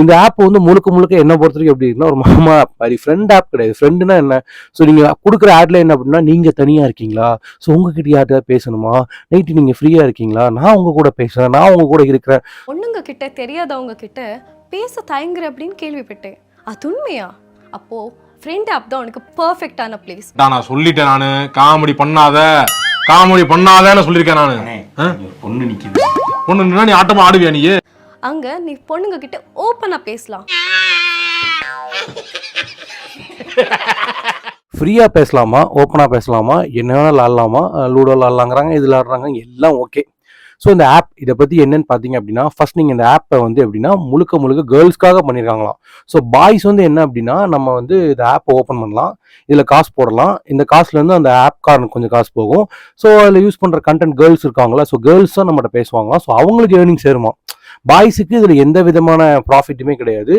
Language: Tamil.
இந்த ஆப் வந்து முழுக்க முழுக்க என்ன பொறுத்த வரைக்கும் எப்படி இருக்குன்னா ஒரு மாமா ஆப் மாதிரி, ஃப்ரெண்ட் ஆப் கிடையாது. ஃப்ரெண்டுனா என்ன? ஸோ நீங்கள் கொடுக்குற ஆட்ல என்ன அப்படின்னா, நீங்கள் தனியாக இருக்கீங்களா, ஸோ உங்ககிட்ட யார்கிட்ட பேசணுமா, நைட்டு நீங்கள் ஃப்ரீயாக இருக்கீங்களா, நான் உங்க கூட பேசுகிறேன், நான் உங்க கூட இருக்கிறேன். பொண்ணுங்க கிட்ட தெரியாதவங்க கிட்ட பேச தயங்குற அப்படின்னு கேள்விப்பட்டேன். அது உண்மையா? அப்போ ஃப்ரெண்ட் ஆப் தான் உனக்கு பர்ஃபெக்டான பிளேஸ். நான் சொல்லிட்டேன், நானு காமெடி பண்ணாதன்னு சொல்லியிருக்கேன் நானு. பொண்ணு நிக்குது. பொண்ணு நீ ஆட்டமா ஆடுவியா நீ? அங்க நீ பொண்ணுங்க கிட்ட ஓப்பனா பேசலாம். ஃப்ரீயாக பேசலாமா, ஓப்பனாக பேசலாமா, என்ன வேணாலும் ஆடலாமா, லூடோ ஆடலாங்கிறாங்க, இதில் ஆடுறாங்க, எல்லாம் ஓகே. ஸோ இந்த ஆப் இதை பற்றி என்னன்னு பார்த்தீங்க அப்படின்னா, ஃபர்ஸ்ட் நீங்கள் இந்த ஆப்பை வந்து எப்படின்னா முழுக்க முழுக்க கேர்ள்ஸ்க்காக பண்ணியிருக்காங்களாம். ஸோ பாய்ஸ் வந்து என்ன அப்படின்னா, நம்ம வந்து இந்த ஆப்பை ஓப்பன் பண்ணலாம், இதில் காசு போடலாம், இந்த காசுலேருந்து அந்த ஆப்காரனுக்கு கொஞ்சம் காசு போகும். ஸோ அதில் யூஸ் பண்ணுற கண்டென்ட் கேர்ள்ஸ் இருக்காங்களா, ஸோ கேர்ள்ஸ் தான் நம்மகிட்ட பேசுவாங்களாம். ஸோ அவங்களுக்கு ஏர்னிங் சேருமா. பாய்ஸுக்கு இதில் எந்த விதமான ப்ராஃபிட்டுமே கிடையாது.